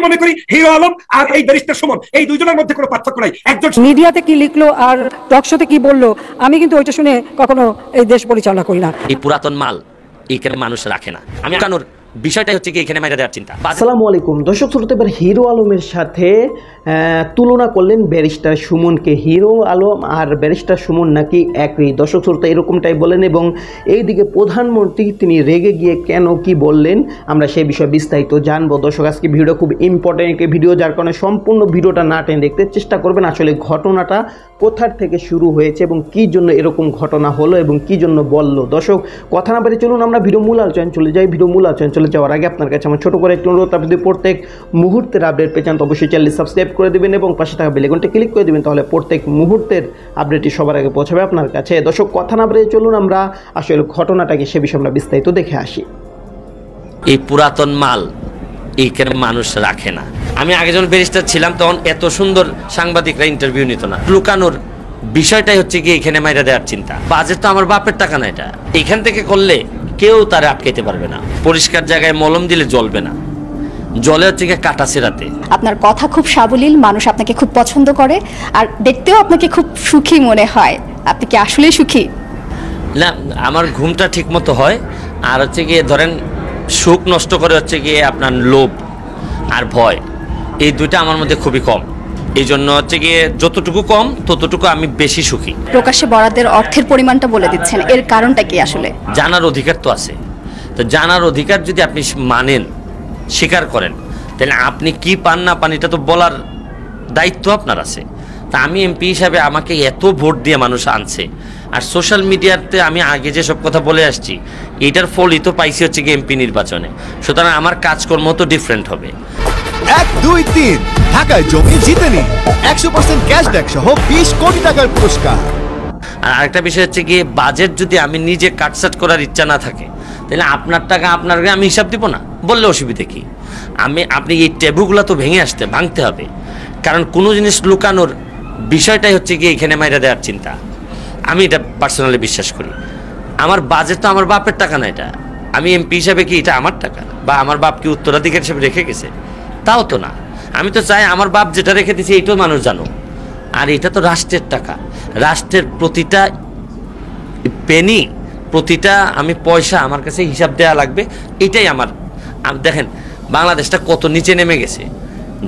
মনে করি হিরো আলম আর এই ব্যারিস্টার সুমন এই দুইজনের মধ্যে কোনো পার্থক্য নাই। একজন মিডিয়াতে কি লিখলো আর টকশোতে কি বললো আমি কিন্তু ওইটা শুনে কখনো এই দেশ পরিচালনা করি না। এই পুরাতন মাল এইখানে মানুষ রাখে না। আমি কানুর বিষয়টাই হচ্ছে কি এখানে মাইরা দেওয়ার চিন্তা। আসসালামু আলাইকুম দর্শক শ্রোতা, এবার হিরো আলমের সাথে তুলনা করলেন ব্যারিস্টার সুমনকে। হিরো আলম আর ব্যারিস্টার সুমন নাকি একই, দর্শক শ্রোতা এরকমটাই বলেন। এবং এইদিকে প্রধানমন্ত্রী তিনি রেগে গিয়ে কেন কি বললেন আমরা সেই বিষয়ে বিস্তারিত জানবো। দর্শক আজকে ভিডিও খুব ইম্পর্টেন্ট একটি ভিডিও, যার কারণে সম্পূর্ণ ভিডিওটা না টেনে দেখতে চেষ্টা করবেন আসলে ঘটনাটা কোথার থেকে শুরু হয়েছে এবং কী জন্য এরকম ঘটনা হলো এবং কী জন্য বলল। দর্শক কথা না বলে চলুন আমরা ভিডিও মূল আলোচনা চলে যাই। ভিডিও মূল আলোচনা চলে যাওয়ার আগে আপনার কাছে আমার ছোটো করে একটু অনুরোধ, আপনি যদি প্রত্যেক মুহূর্তের আপডেট পেয়ে চান তো অবশ্যই চ্যানেলটি সাবস্ক্রাইব করে দেবেন এবং পাশে থাকা বেল আইকনটি ক্লিক করে দেবেন, তাহলে প্রত্যেক মুহূর্তের আপডেটটি সবার আগে পৌঁছাবে আপনার কাছে। দর্শক কথা না বলে চলুন আমরা আসলে ঘটনাটাকে সে বিষয়ে আমরা বিস্তারিত দেখে আসি। এই পুরাতন মাল এইখানে মানুষ রাখে না। আমি আগে যখন ব্যারিস্টার ছিলাম তখন এত সুন্দর সাংবাদিকরা ইন্টারভিউ নিত না। লুকানোর বিষয়টাই হচ্ছে কি এখানে মাইরা দেওয়ার চিন্তা। বাজেট তো আমার বাপের টাকা না, এটা এখান থেকে করলে কেউ তারা আটকাইতে পারবে না। পরিষ্কার জায়গায় মলম দিলে জ্বলবে না, জলে হচ্ছে গিয়ে কাটা সেরাতে। আপনার কথা খুব সাবলীল, মানুষ আপনাকে খুব পছন্দ করে আর দেখতেও আপনাকে খুব সুখী মনে হয়। আপনি কি আসলে সুখী? না, আমার ঘুমটা ঠিক মতো হয়। আর হচ্ছে গিয়ে ধরেন সুখ নষ্ট করে হচ্ছে গিয়ে আপনার লোভ আর ভয়, এই দুইটা আমার মধ্যে খুবই কম। এই জন্য হচ্ছে গিয়ে যতটুকু কম ততটুকু আমি বেশি সুখী। প্রকাশ্যে বরাদ্দের অর্থের পরিমাণটা বলে দিচ্ছেন, এর কারণটা কি আসলে? জানার অধিকার তো আছে, তো জানার অধিকার যদি আপনি মানেন, স্বীকার করেন, তাহলে আপনি কি পান না পান এটা তো বলার দায়িত্ব আপনার আছে। তা আমি এমপি হিসাবে আমাকে এত ভোট দিয়ে মানুষ আনছে, আর সোশ্যাল মিডিয়াতে আমি আগে যেসব কথা বলে আসছি এটার ফলই তো পাইছি হচ্ছে কি এমপি নির্বাচনে। সুতরাং আমার কাজকর্ম তো ডিফারেন্ট হবে। 1, 2, 3 ঢাকায় জমি জিতে নিন 100% ক্যাশব্যাক সহ 20 কোটি টাকার পুরস্কার। আর আরেকটা বিষয় হচ্ছে গিয়ে বাজেট যদি আমি নিজে কাটসাট করার ইচ্ছা না থাকে তাহলে আপনার টাকা আপনার আমি হিসাব দিব না বললে অসুবিধা কি? আপনি এই ট্যাবুগুলো তো ভাঙতে হবে। কারণ কোনো জিনিস লুকানোর বিষয়টাই হচ্ছে গিয়ে এখানে মাইরা দেওয়ার চিন্তা। আমি এটা পার্সোনালি বিশ্বাস করি। আমার বাজেট তো আমার বাপের টাকা না, এটা আমি এমপি হিসাবে কি এটা আমার টাকা বা আমার বাপ কি উত্তরাধিকার হিসেবে রেখে গেছে? তাও তো না। আমি তো চাই আমার বাপ যেটা রেখে দিয়েছে এইটাও মানুষ জানুক। আর এটা তো রাষ্ট্রের টাকা, রাষ্ট্রের প্রতিটা পেনি, প্রতিটা আমি পয়সা আমার কাছে হিসাব দেওয়া লাগবে। এটাই আমার দেখেন বাংলাদেশটা কত নিচে নেমে গেছে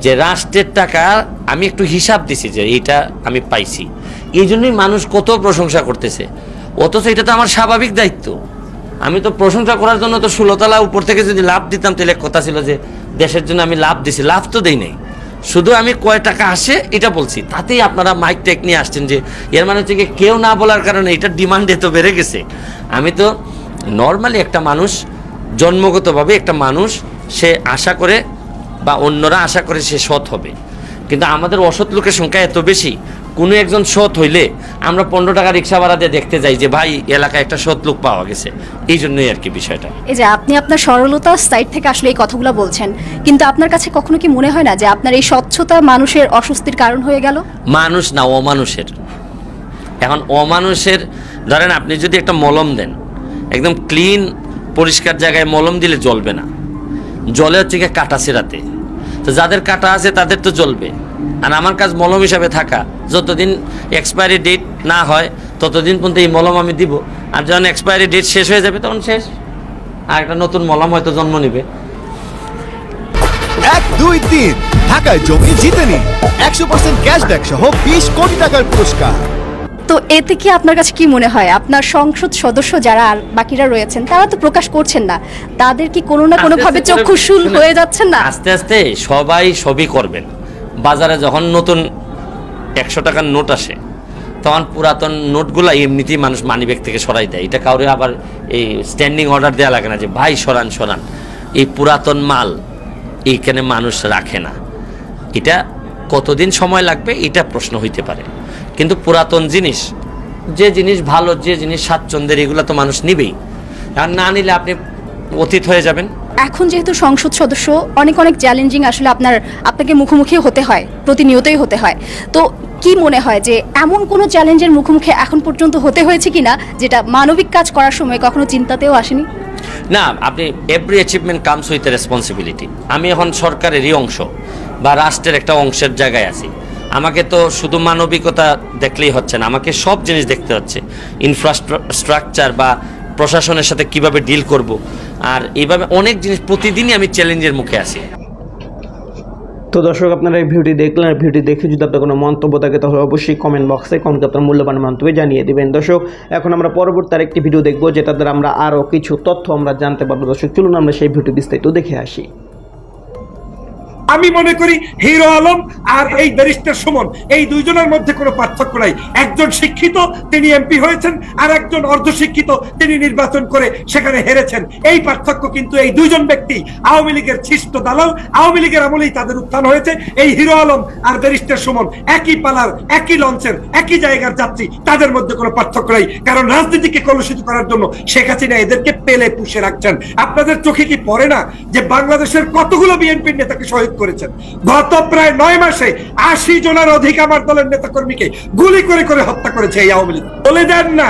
যে রাষ্ট্রের টাকা আমি একটু হিসাব দিছি যে এইটা আমি পাইছি, এই জন্যই মানুষ কত প্রশংসা করতেছে। অথচ এটা তো আমার স্বাভাবিক দায়িত্ব। আমি তো প্রশংসা করার জন্য তো 16 তলা উপর থেকে যদি লাভ দিতাম তাহলে কথা ছিল যে দেশের জন্য আমি লাভ দিছি। লাভ তো দেই নাই, শুধু আমি কয় টাকা আসে এটা বলছি। তাতেই আপনারা মাইক টেক নিয়ে আসছেন যে এর মানে হচ্ছে কেউ না বলার কারণে এটার ডিমান্ড এত বেড়ে গেছে। আমি তো নর্মালি একটা মানুষ, জন্মগতভাবে একটা মানুষ, সে আশা করে বা অন্যরা আশা করে সে সৎ হবে। কিন্তু আমাদের অসৎ লোকের সংখ্যা এত বেশি, কোনো একজন সৎ হইলে আমরা 15 টাকা রিক্সা ভাড়া দিয়ে দেখতে যাই যে ভাই এলাকায় একটা সৎ লোক পাওয়া গেছে। এই জন্যই আর কি বিষয়টা। এই যে আপনি আপনার সরলতা সাইড থেকে আসলে এই কথাগুলো বলছেন, কিন্তু আপনার কাছে কখনো কি মনে হয় না যে আপনার এই স্বচ্ছতা মানুষের অস্বস্তির কারণ হয়ে গেল? মানুষ না, অমানুষের। এখন অমানুষের ধরেন আপনি যদি একটা মলম দেন, একদম ক্লিন পরিষ্কার জায়গায় মলম দিলে জ্বলবে না, জলে হচ্ছে গিয়ে কাটা সেরাতে। তো যাদের কাটা আছে তাদের তো জ্বলবে। আর আমার কাজ মলম হিসাবে থাকা, যতদিন এক্সপায়ারি ডেট না হয় ততদিন পর্যন্ত এই মলম আমি দিব। আর যখন এক্সপায়ারি ডেট শেষ হয়ে যাবে তখন শেষ, আর একটা নতুন মলম হয়তো জন্ম নেবে। 1, 2, 3 ঢাকায় জমি জিতে নিন 100% ক্যাশব্যাক সহ 20 কোটি টাকার পুরস্কার। তো এতে কি আপনার কাছে কি মনে হয় আপনার সংসদ সদস্য যারা আর বাকিরা রয়েছেন তারা তো প্রকাশ করছেন না, তাদের কি কোনো না কোনো ভাবে চক্ষুশূল হয়ে যাচ্ছেন না? আস্তে আস্তে সবাই সবই করবেন। বাজারে যখন নতুন 100 টাকার নোট আসে তখন পুরাতন নোটগুলো এমনিতেই মানুষ মানিব্যাগ থেকে সরাই দেয়। এটা কাউরে আবার এই স্ট্যান্ডিং অর্ডার দেওয়া লাগে না যে ভাই সরান সরান। এই পুরাতন মাল এইখানে মানুষ রাখে না। এটা কতদিন সময় লাগবে এটা প্রশ্ন হইতে পারে, কিন্তু পুরাতন জিনিস, যে জিনিস ভালো, যে জিনিস স্বাচ্ছন্দ্যের, এগুলো তো মানুষ নিবেই। আর না নিলে আপনি অতীত হয়ে যাবেন। এখন যেহেতু সংসদ সদস্য অনেক চ্যালেঞ্জিং আসলে আপনাকে মুখোমুখি হতে হয়, প্রতিনিয়তই হতে হয়। তো কি মনে হয় যে এমন কোনো চ্যালেঞ্জের মুখোমুখি এখন পর্যন্ত হতে হয়েছে কিনা যেটা মানবিক কাজ করার সময় কখনো চিন্তাতেও আসেনি? না, আপনি every achievement comes with responsibility. আমি এখন সরকারেরই অংশ বা রাষ্ট্রের একটা অংশের জায়গায় আছি। আমাকে তো শুধু মানবিকতা দেখলেই হচ্ছে না, আমাকে সব জিনিস দেখতে হচ্ছে, ইনফ্রাস্ট্রাকচার বা প্রশাসনের সাথে কিভাবে ডিল করব, আর এইভাবে অনেক জিনিস প্রতিদিনই আমি চ্যালেঞ্জের মুখে আছি। তো দর্শক, আপনারা এই ভিডিওটি দেখলেন। ভিডিওটি দেখে যদি আপনার কোনো মন্তব্য থাকে তাহলে অবশ্যই কমেন্ট বক্সে আপনার মূল্যবান মন্তব্য জানিয়ে দেবেন। দর্শক, এখন আমরা পরবর্তী আরেকটি ভিডিও দেখব, যেটা দ্বারা আমরা আরও কিছু তথ্য আমরা জানতে পারবো। দর্শক, চলুন আমরা সেই ভিডিও বিস্তারিত দেখে আসি। আমি মনে করি হিরো আলম আর এই ব্যারিস্টার সুমন, এই দুইজনের মধ্যে কোনো পার্থক্য নাই। একজন শিক্ষিত, তিনি এমপি হয়েছেন, আর একজন অর্ধশিক্ষিত, তিনি নির্বাচন করে সেখানে হেরেছেন। এই পার্থক্য কিন্তু এই দুইজন ব্যক্তি আওয়ামী লীগের ছিষ্ট দালাল, আওয়ামী লীগের আমলেই তাদের উত্থান হয়েছে। এই হিরো আলম আর ব্যারিস্টার সুমন একই পালার, একই লঞ্চের, একই জায়গার যাত্রী, তাদের মধ্যে কোনো পার্থক্য নাই। কারণ রাজনীতিকে কলুষিত করার জন্য শেখ হাসিনা এদেরকে পেলে পুষে রাখছেন। আপনাদের চোখে কি পড়ে না যে বাংলাদেশের কতগুলো বিএনপির নেতাকে শহীদ করেছেন? গত প্রায় 9 মাসে 80 জনের অধিক আমার দলের নেতাকর্মীকে গুলি করে করে হত্যা করেছে এই আওয়ামী লীগ। বলে দেন না,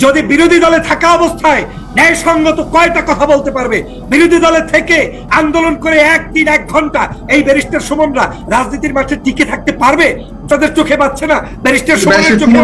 যদি বিরোধী দলে থাকা অবস্থায় ন্যায়সঙ্গত কয়টা কথা বলতে পারবে? বিরোধী দলে থেকে আন্দোলন করে 1 দিন 1 ঘন্টা এই ব্যারিস্টার সুমনরা রাজনীতির মাঠে টিকে থাকতে পারবে? তাদের চোখে পাচ্ছে না? ব্যারিস্টার সুমনের চোখে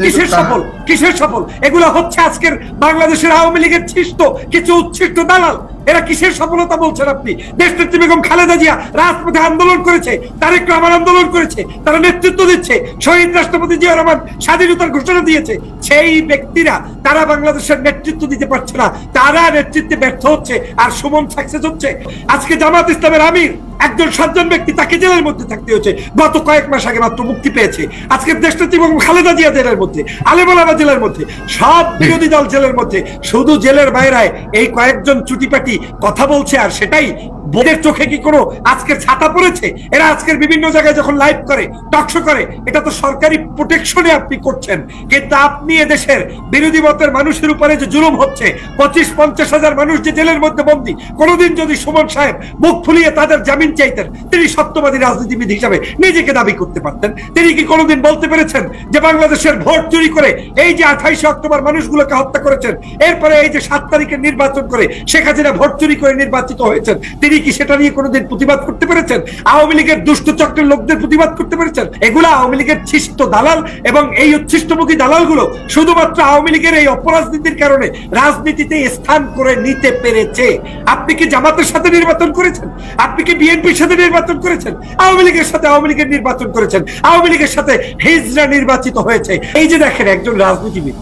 কিসের সফল, কিসের সফল? এগুলো হচ্ছে আজকের বাংলাদেশের আওয়ামী লীগের ছিষ্ট কিছু উচ্ছিষ্ট দালাল। এরা কিসের সফলতা বলছেন আপনি? দেশনেত্রী বেগম খালেদা জিয়া রাজপথে আন্দোলন করেছে, তারেক রহমান আন্দোলন করেছে, তারা নেতৃত্ব দিচ্ছে, শহীদ রাষ্ট্রপতি জিয়া রহমান স্বাধীনতার ঘোষণা দিয়েছে। সেই ব্যক্তিরা তারা বাংলাদেশের নেতৃত্ব দিতে পারছে না, তারা নেতৃত্বে ব্যর্থ হচ্ছে, আর সুমন সাকসেস হচ্ছে। আজকে জামাত ইসলামের আমির একজন সজ্জন ব্যক্তি, তাকে জেলের মধ্যে থাকতে হয়েছে, গত কয়েক মাস আগে মাত্র মুক্তি পেয়েছে। আজকে দেশনেত্রী বেগম খালেদা জিয়া জেলের মধ্যে, আলেম ওলামা জেলের মধ্যে, সব বিরোধী দল জেলের মধ্যে, শুধু জেলের বাইরে এই কয়েকজন চুটিপাটি কথা বলছে। আর সেটাই বোধের চোখে কি কোনো আজকের ছাতা পড়েছে? এরা আজকের বিভিন্ন জায়গায় যখন লাইভ করে, টকশো করে, এটা তো সরকারি প্রোটেকশনে আপনি করছেন। কিন্তু আপনি এদেশের বিরোধী মতের মানুষের উপরে যে জুলুম হচ্ছে, 25-50 হাজার মানুষ যে জেলের মধ্যে বন্দী, কোনোদিন যদি সুমন সাহেব মুখ ফুলিয়ে তাদের জামিন চাইতেন, তিনি সত্যবাদী রাজনীতিবিদ হিসাবে নিজেকে দাবি করতে পারতেন। তিনি কি কোনোদিন বলতে পেরেছেন যে বাংলাদেশের ভোট চুরি করে এই যে 28 অক্টোবর মানুষগুলোকে হত্যা করেছেন, এরপরে এই যে 7 তারিখের নির্বাচন করে শেখ হাসিনা ভোট চুরি করে নির্বাচিত হয়েছেন, তিনি কি সেটা নিয়ে কোনোদিন প্রতিবাদ করতে পেরেছেন? আওয়ামী লীগের দুষ্ট চক্রের লোকদের প্রতিবাদ করতে পেরেছেন? এগুলো আওয়ামী লীগের ছিষ্ট দালাল, এবং এই উচ্ছিষ্টমুখী দালালগুলো শুধুমাত্র আওয়ামী লীগের এই অপরাজনীতির কারণে রাজনীতিতে স্থান করে নিতে পেরেছে। আপনি কি জামাতের সাথে নির্বাচন করেছেন? আপনি কি বিএনপির সাথে নির্বাচন করেছেন? আওয়ামী লীগের সাথে আওয়ামী লীগের নির্বাচন করেছেন, আওয়ামী লীগের সাথে হিজড়া নির্বাচিত হয়েছে। এই যে দেখেন, একজন রাজনীতিবিদ,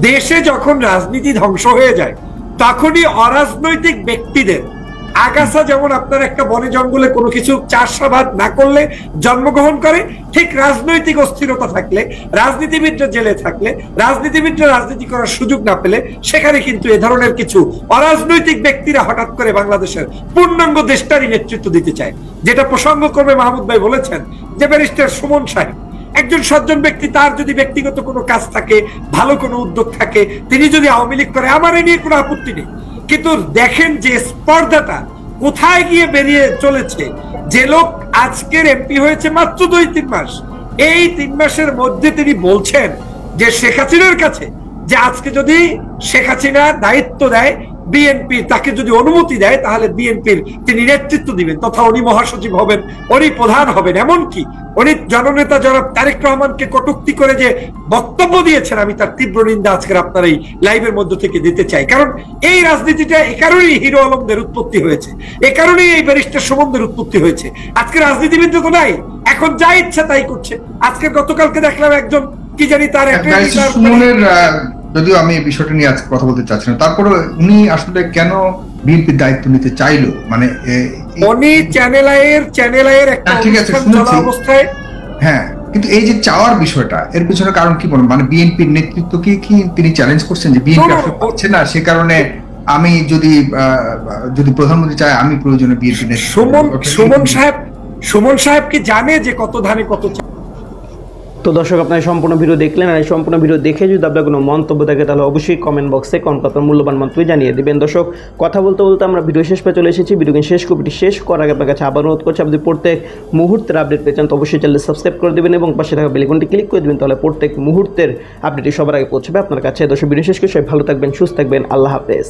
দেশে যখন রাজনীতি ধ্বংস হয়ে যায় তখনই অরাজনৈতিক ব্যক্তিদের আগাছা, যেমন আপনার একটা বনে জঙ্গলে কোনো কিছু চাষাবাদ না করলে জন্মগ্রহণ করে, ঠিক রাজনৈতিক অস্থিরতা থাকলে, রাজনীতিবিদরা জেলে থাকলে, রাজনীতিবিদরা রাজনীতি করার সুযোগ না পেলে, সেখানে কিন্তু এ ধরনের কিছু অরাজনৈতিক ব্যক্তিরা হঠাৎ করে বাংলাদেশের পূর্ণাঙ্গ দেশটারই নেতৃত্ব দিতে চায়। যেটা প্রসঙ্গক্রমে মাহমুদ ভাই বলেছেন যে ব্যারিস্টার সুমন সাহেব একজন সজ্জন ব্যক্তি, তার যদি ব্যক্তিগত কোনো কাজ থাকে, ভালো কোনো উদ্যোগ থাকে, তিনি যদি আওয়ামী লীগ করে, আমার এ নিয়ে কোনো আপত্তি নেই। কিন্তু দেখেন যে স্পর্ধাটা কোথায় গিয়ে বেরিয়ে চলেছে। যে লোক আজকের এমপি হয়েছে মাত্র 2-3 মাস, এই 3 মাসের মধ্যে তিনি বলছেন যে শেখ হাসিনার কাছে যে আজকে যদি শেখ হাসিনা দায়িত্ব দেয় বিএনপি, তাকে যদি অনুমতি দেয়, তাহলে বিএনপির তিনি নেতৃত্ব দিবেন, তথা উনি মহাসচিব হবেন, উনি প্রধান হবেন। এমনকি উনি জননেতা জনাব তারেক রহমানকে কটূক্তি করে যে বক্তব্য দিয়েছেন, আমি তার তীব্র নিন্দা আজকের আপনার এই লাইভের মধ্য থেকে দিতে চাই। কারণ এই রাজনীতিটা এ কারণেই হিরো আলমদের উৎপত্তি হয়েছে, এ কারণেই এই ব্যারিস্টার সুমনদের উৎপত্তি হয়েছে। আজকে রাজনীতিবিদ তো নাই, এখন যা ইচ্ছা তাই করছে। আজকে গতকালকে দেখলাম একজন কি জানি তার যদিও আমি এই বিষয়টা নিয়ে আজকে কথা বলতে চাচ্ছি না, তারপরে উনি আসলে কেন বিএনপির দায়িত্ব নিতে চাইলো? মানে উনি চ্যানেল আইয়ের একটা অবস্থায়, হ্যাঁ, কিন্তু এই যে চাওয়ার বিষয়টা, এর পিছনে কারণ কি বলেন? মানে বিএনপির নেতৃত্বকে কি তিনি চ্যালেঞ্জ করছেন যে বিএনপি আসলে পাচ্ছে না, সে কারণে আমি যদি প্রধানমন্ত্রী চায়, আমি প্রয়োজনে বিএনপি সুমন সাহেব কি জানে যে কত ধানে কত? তো তো দর্শক, আপনারা সম্পূর্ণ ভিডিও দেখলেন, আর এই সম্পূর্ণ ভিডিও দেখে যদি আপনার কোনো মন্তব্য থাকে তাহলে অবশ্যই কমেন্ট বক্সে আপনার মূল্যবান মন্তব্য জানিয়ে দেবেন। দর্শক, কথা বলতে বলতে আমরা ভিডিও শেষ পেয়ে চলে এসেছি। ভিডিও শেষ করার আগে আপনার কাছে আবার অনুরোধ করছি, আপনি প্রত্যেক মুহূর্তের আপডেট পেয়ে চান তো অবশ্যই চ্যানেল সাবস্ক্রাইব করে দেবেন এবং পাশে থাকা বেল আইকনটি ক্লিক করে দেবেন, তাহলে প্রত্যেক মুহূর্তের আপডেটই সবার আগে পৌঁছবে আপনার কাছে। দর্শক, ভিডিও শেষ করে সবাই ভালো থাকবেন, সুস্থ থাকবেন, আল্লাহ হাফেজ।